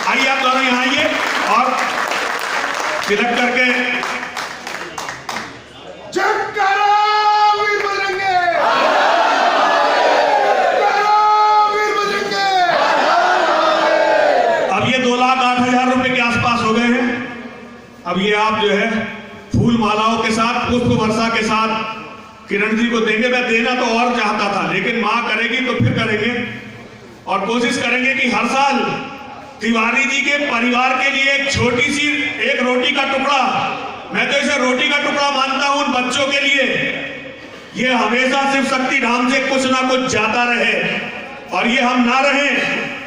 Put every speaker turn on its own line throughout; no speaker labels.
आइए आप दोनों यहाँ आइए और तिलक करके
जयकारा वीर बजरंगी, वीर बजरंगी।
अब ये 2,08,000 रुपए के आसपास हो गए हैं। अब ये आप जो है फूल मालाओं के साथ, पुष्प वर्षा के साथ किरण जी को देंगे। मैं देना तो और चाहता था, लेकिन मां करेगी तो फिर करेंगे और कोशिश करेंगे कि हर साल तिवारी जी के परिवार के लिए एक छोटी सी एक रोटी का टुकड़ा, मैं तो इसे रोटी का टुकड़ा मानता हूं, उन बच्चों के लिए ये हमेशा शिव शक्ति धाम से कुछ ना कुछ जाता रहे। और ये हम ना रहे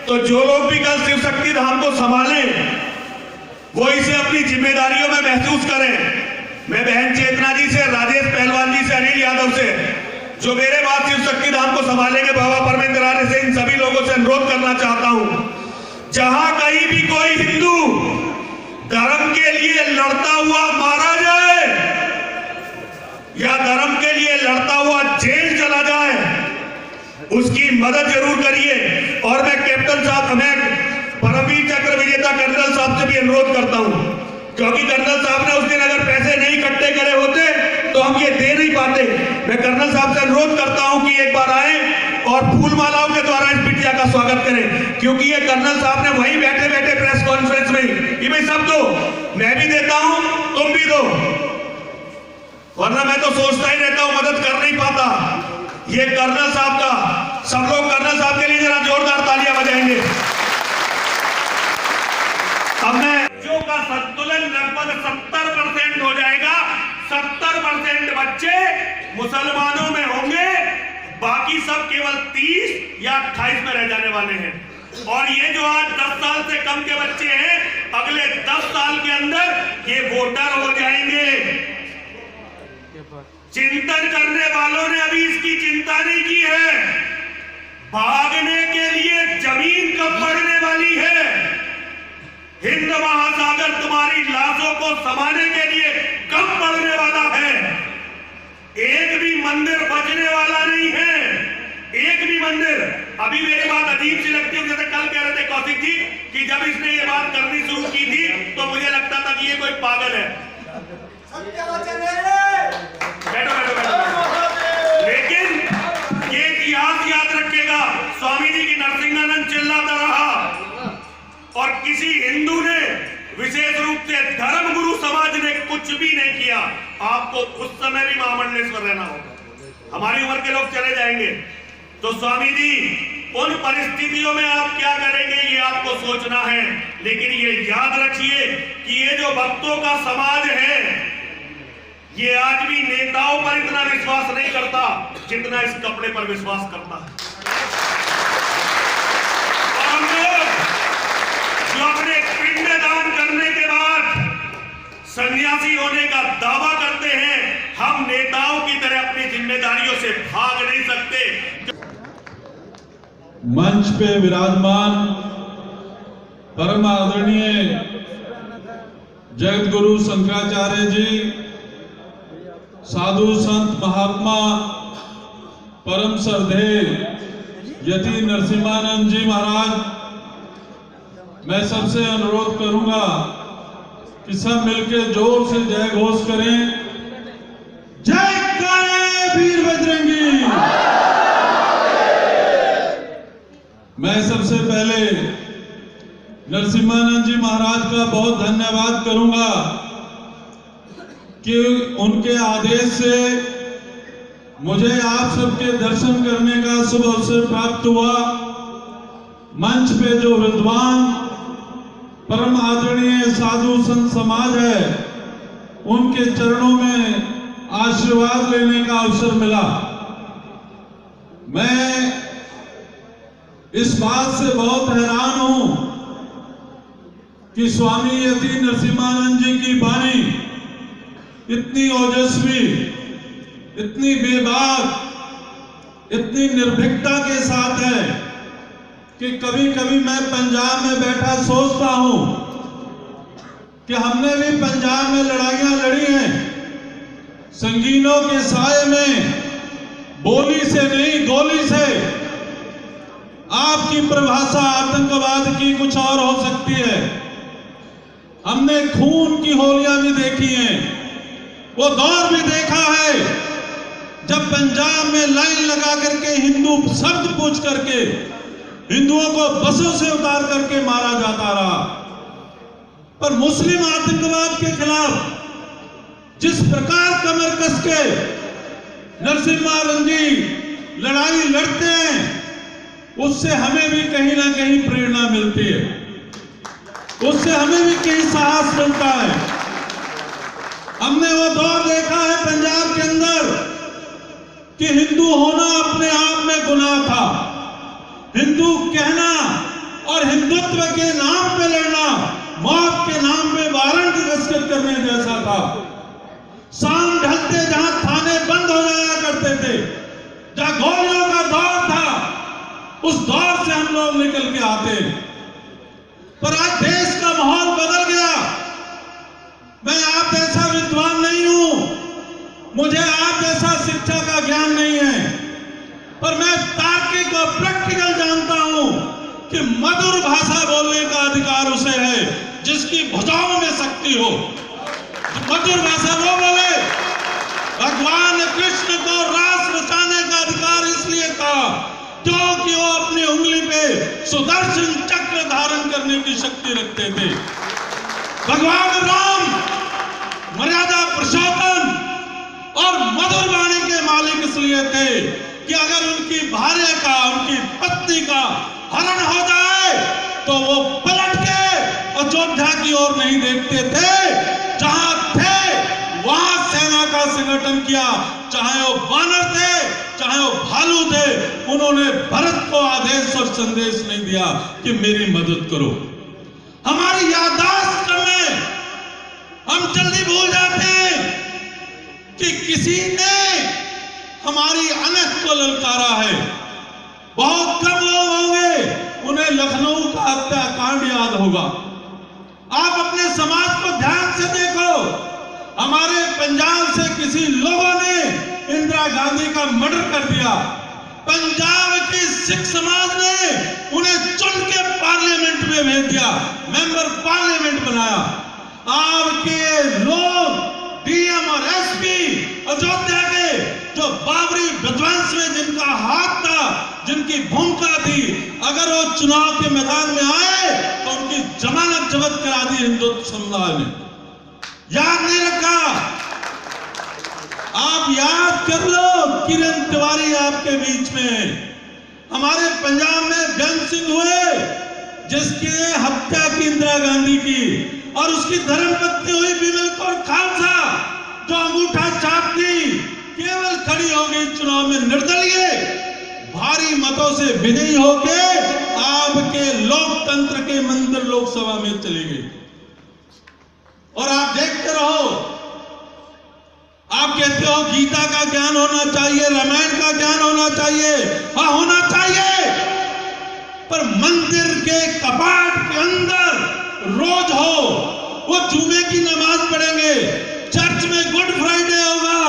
तो जो लोग भी कल शिव शक्ति धाम को संभालें वो इसे अपनी जिम्मेदारियों में महसूस करें। मैं बहन चेतना जी से, राजेश पहलवान जी से, अनिल यादव से, जो मेरे बाद शिव शक्ति धाम को संभालेंगे, बाबा परमेंद्र आर्य से, इन सभी लोगों से अनुरोध करना चाहता हूं, जहां कहीं भी कोई हिंदू धर्म के लिए लड़ता हुआ मारा जाए या धर्म के लिए लड़ता हुआ जेल चला जाए, उसकी मदद जरूर करिए। और मैं कैप्टन साहब, मैं परमवीर चक्र विजेता कर्नल साहब से भी अनुरोध करता हूं, क्योंकि कर्नल साहब ने उस दिन अगर पैसे नहीं इकट्ठे करे होते तो हम ये दे नहीं पाते। मैं कर्नल साहब से अनुरोध करता हूं कि एक बार आए और फूल मालाओं के द्वारा इस बिटिया का स्वागत करें, क्योंकि ये कर्नल साहब ने वहीं बैठे बैठे प्रेस कॉन्फ्रेंस में ये भाई सब दो, मैं भी देता हूं, तुम भी दो, वरना मैं तो सोचता ही रहता हूं, मदद कर नहीं पाता। ये कर्नल साहब का, सब लोग कर्नल साहब के लिए जरा जोरदार तालियां बजाएंगे। अब मैं बच्चों का संतुलन लगभग 70% हो जाएगा। 70% बच्चे मुसलमानों में होंगे, बाकी सब केवल 30 या 28 में रह जाने वाले हैं। और ये जो आज 10 साल से कम के बच्चे हैं, अगले 10 साल के अंदर ये वोटर हो जाएंगे। चिंतन करने वालों ने अभी इसकी चिंता नहीं की है। भागने के लिए जमीन कब पड़ने वाली है? हिंद महासागर तुम्हारी लाशों को समाने के लिए कब पड़ने वाला है? एक भी मंदिर बचने वाला नहीं है, एक भी मंदिर। अभी मेरी बात अजीब सी लगती है, जैसे कल कह रहे थे कौशिक जी कि जब इसने ये बात करनी शुरू की थी तो मुझे लगता था कि ये कोई पागल है। बैठो बैठो बैठो। लेकिन ये इतिहास याद रखेगा, स्वामी जी की नरसिंहानंद चिल्लाता रहा और किसी हिंदू ने, विशेष रूप से धर्म गुरु समाज ने कुछ भी नहीं किया। आपको उस समय भी महामंडलेश्वर रहना होगा, हमारी उम्र के लोग चले जाएंगे। तो स्वामी जी, उन परिस्थितियों में आप क्या करेंगे ये आपको सोचना है, लेकिन ये याद रखिए कि ये जो भक्तों का समाज है, ये आज भी नेताओं पर इतना विश्वास नहीं करता जितना इस कपड़े पर विश्वास करता है। और हम लोग जो अपने पिंड दान करने के बाद सन्यासी होने का दावा करते हैं, हम नेताओं की तरह अपनी जिम्मेदारियों से भाग नहीं सकते।
मंच पे विराजमान परम आदरणीय जगत गुरु शंकराचार्य जी, साधु संत महात्मा परम श्रद्धेय यति नरसिम्हानंद जी महाराज, मैं सबसे अनुरोध करूंगा कि सब मिलकर जोर से जय घोष करें, जय काले वीर बजरंगी। मैं सबसे पहले नरसिम्हानंद जी महाराज का बहुत धन्यवाद करूंगा कि उनके आदेश से मुझे आप सबके दर्शन करने का शुभ अवसर प्राप्त हुआ। मंच पे जो विद्वान परम आदरणीय साधु संत समाज है, उनके चरणों में आशीर्वाद लेने का अवसर मिला। मैं इस बात से बहुत हैरान हूं कि स्वामी यति नरसिम्हानंद जी की वाणी इतनी ओजस्वी, इतनी बेबाक, इतनी निर्भीकता के साथ है कि कभी कभी मैं पंजाब में बैठा सोचता हूं कि हमने भी पंजाब में लड़ाइयां लड़ी हैं, संगीनों के साए में, बोली से नहीं गोली से। आपकी परिभाषा आतंकवाद की कुछ और हो सकती है। हमने खून की होलियां भी देखी हैं, वो दौर भी देखा है जब पंजाब में लाइन लगा करके हिंदू शब्द पूछ करके हिंदुओं को बसों से उतार करके मारा जाता रहा। पर मुस्लिम आतंकवाद के खिलाफ जिस प्रकार कमर कस के नरसिम्हा रणजी लड़ाई लड़ते हैं, उससे हमें भी कहीं ना कहीं प्रेरणा मिलती है, उससे हमें भी कहीं साहस मिलता है। हमने वो दौर देखा है पंजाब के अंदर कि हिंदू होना अपने आप में गुनाह था, हिंदू कहना और हिंदुत्व के नाम पे लड़ना मौत के नाम पे वारंट दस्तखत करने जैसा था। शाम ढलते जहां थाने बंद हो जाया करते थे, जहां गोलियों का दौर था, उस दौर से हम लोग निकल के आते। पर आज देश का माहौल बदल गया। मैं आप जैसा विद्वान नहीं हूं, मुझे आप जैसा शिक्षा का ज्ञान नहीं है, पर मैं तार्किक और प्रैक्टिकल जानता हूं कि मधुर भाषा बोलने का अधिकार उसे है जिसकी भुजाओं में शक्ति हो। मधुर भाषा वो बोले। भगवान कृष्ण को रास रचाने का अधिकार इसलिए था क्योंकि वो अपनी उंगली पे सुदर्शन चक्र धारण करने की शक्ति रखते थे। भगवान राम मर्यादा पुरुषोत्तम और मधुर वाणी के मालिक इसलिए थे कि अगर उनकी भार्य का, उनकी पत्नी का हरण हो जाए तो वो पलट के अयोध्या की ओर नहीं देखते थे, जहां थे वहां सेना का संगठन किया। चाहे वो वानर थे, चाहे वो भालू थे, उन्होंने भरत को आदेश और संदेश नहीं दिया कि मेरी मदद करो। हमारी याददाश्त कम है, हम जल्दी भूल जाते हैं कि किसी ने हमारी अनख को ललकारा है। बहुत कम लोग होंगे उन्हें लखनऊ का हत्याकांड याद होगा। आप अपने समाज को ध्यान से देखो, हमारे पंजाब से किसी लोगों ने इंदिरा गांधी का मर्डर कर दिया। पंजाब की सिख समाज ने उन्हें चुन के पार्लियामेंट में भेज दिया, मेंबर पार्लियामेंट बनाया। आपके लोग डीएम और एसपी अयोध्या के जो बाबरी विध्वंस में जिनका हाथ था, जिनकी भूमिका थी, अगर वो चुनाव के मैदान में आए तो उनकी जमानत जब्त करा दी हिंदुत्व समुदाय ने। याद नहीं रखा? आप याद कर लो, किरण तिवारी आपके बीच में। हमारे पंजाब में बेअंत सिंह हुए जिसकी हत्या की इंदिरा गांधी की, और उसकी धर्मपत्नी हुई बिमल कौर खालसा जो अंगूठा छापती केवल खड़ी हो गई चुनाव में निर्दलीय भारी मतों से विजयी होके आपके लोकतंत्र के मंदिर लोकसभा में चली गई। और आप देखते रहो, आप कहते हो गीता का ज्ञान होना चाहिए, रामायण का ज्ञान होना चाहिए। हाँ, होना चाहिए, पर मंदिर के कपाट के अंदर रोज हो वो जुमे की नमाज पढ़ेंगे, चर्च में गुड फ्राइडे होगा,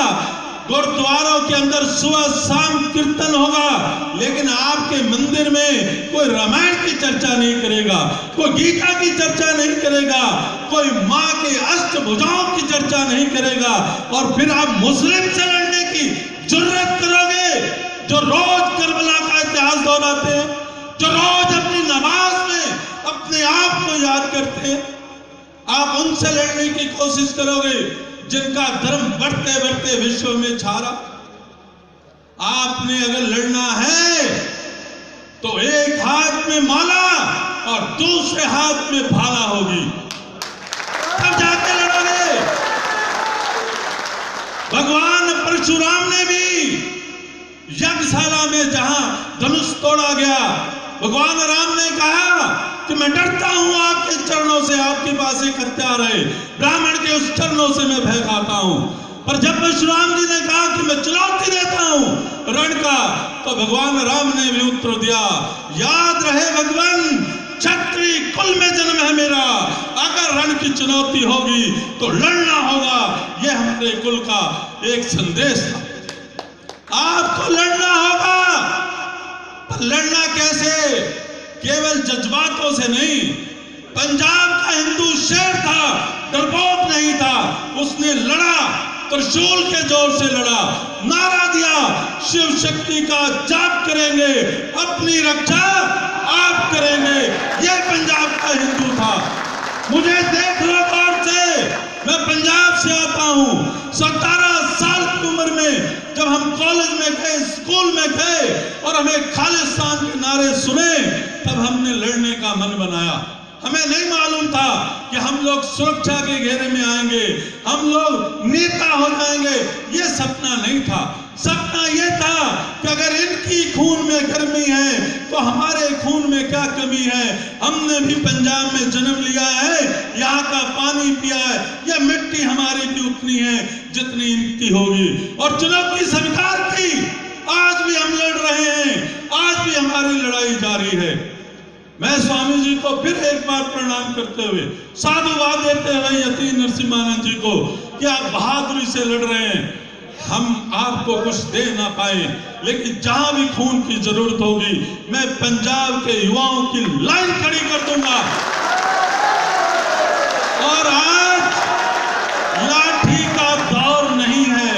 गुरुद्वारों के अंदर सुबह शाम कीर्तन होगा, लेकिन आपके मंदिर में कोई रामायण की चर्चा नहीं करेगा, कोई गीता की चर्चा नहीं करेगा, कोई माँ के अष्टभुजाओं की चर्चा नहीं करेगा। और फिर आप मुस्लिम से लड़ने की जुर्रत करोगे जो रोज करबला का इतिहास दोहराते हैं, जो रोज अपनी नमाज में अपने आप को याद करते हैं। आप उनसे लड़ने की कोशिश करोगे जिनका धर्म बढ़ते बढ़ते विश्व में छा रहा। आपने अगर लड़ना है तो एक हाथ में माला और दूसरे हाथ में भाला होगी, तब जाके लड़ोगे। भगवान परशुराम ने भी यज्ञशाला में जहां धनुष तोड़ा गया, भगवान राम ने कहा कि मैं डरता हूं आपके चरणों से, आपके पास एक हथियार है, ब्राह्मण के उस चरणों से मैं भय खाता हूं। पर जब परशुराम जी ने कहा कि मैं चुनौती देता हूं रण का, तो भगवान राम ने भी उत्तर दिया, याद रहे भगवान, क्षत्रिय कुल में जन्म है मेरा, अगर रण की चुनौती होगी तो लड़ना होगा। यह हमारे कुल का एक संदेश था, आपको लड़ना होगा। लड़ना कैसे? केवल जज्बातों से नहीं। पंजाब का हिंदू शेर था, डरपोक नहीं था। उसने लड़ा, त्रिशूल के जोर से लड़ा, नारा दिया, शिव शक्ति का जाप करेंगे, अपनी रक्षा आप करेंगे। यह पंजाब का हिंदू था। मुझे देख लो गौर से, मैं पंजाब से आता हूँ। 17 साल की उम्र में जब हम कॉलेज में गए, स्कूल में गए और हमें खालिस्तान के नारे सुने, तब हमने लड़ने का मन बनाया। हमें नहीं मालूम था कि हम लोग सुरक्षा के घेरे में आएंगे, हम लोग नेता हो जाएंगे। ये सपना नहीं था। सपना ये था कि अगर इनकी खून में गर्मी है तो हमारे खून में क्या कमी है। हमने भी पंजाब में जन्म लिया है, यहाँ का पानी पिया है, यह मिट्टी हमारी भी उतनी है जितनी इनकी होगी। और चुनौती स्वीकार की। आज भी हम लड़ रहे हैं, आज भी हमारी लड़ाई जारी है। मैं स्वामी जी को फिर एक बार प्रणाम करते हुए, साधुवाद देते हुए यति नरसिम्हानंद जी को कि आप बहादुरी से लड़ रहे हैं। हम आपको कुछ दे ना पाए, लेकिन जहां भी खून की जरूरत होगी, मैं पंजाब के युवाओं की लाइन खड़ी कर दूंगा। और आज लाठी का दौर नहीं है,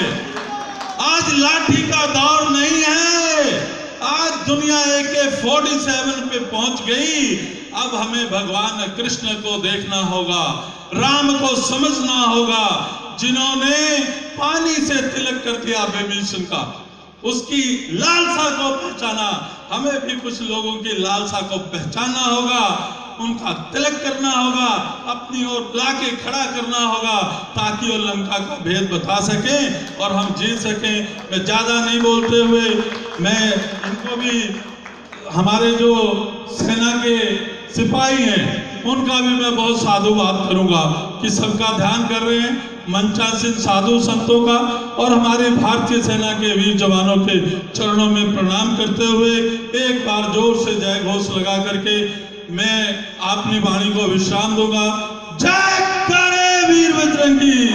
आज लाठी का दौर नहीं है। आज दुनिया AK-47 पे पहुंच गई। अब हमें भगवान कृष्ण को देखना होगा, राम को समझना होगा, जिन्होंने पानी से तिलक कर दिया विभीषण का, उसकी लालसा को पहचाना। हमें भी कुछ लोगों की लालसा को पहचानना होगा, उनका तिलक करना होगा, अपनी ओर लाके खड़ा करना होगा, ताकि वो लंका का भेद बता सकें और हम जीत सकें। मैं ज्यादा नहीं बोलते हुए, मैं इनको भी, हमारे जो सेना के सिपाही हैं, उनका भी मैं बहुत साधुवाद करूंगा कि सबका ध्यान कर रहे हैं। मंचासीन साधु संतों का और हमारे भारतीय सेना के वीर जवानों के चरणों में प्रणाम करते हुए एक बार जोर से जय घोष लगा करके मैं अपनी वाणी को विश्राम दूंगा। जय करे वीर बजरंगी।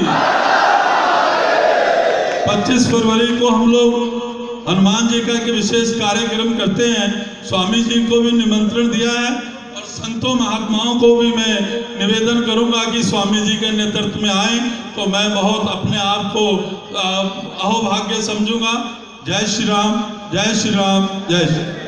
25 फरवरी को हम लोग हनुमान जी का एक विशेष कार्यक्रम करते हैं। स्वामी जी को भी निमंत्रण दिया है और संतों महात्माओं को भी मैं निवेदन करूंगा कि स्वामी जी के नेतृत्व में आए, तो मैं बहुत अपने आप को अहोभाग्य समझूंगा। जय श्री राम, जय श्री राम, जय श्री राम।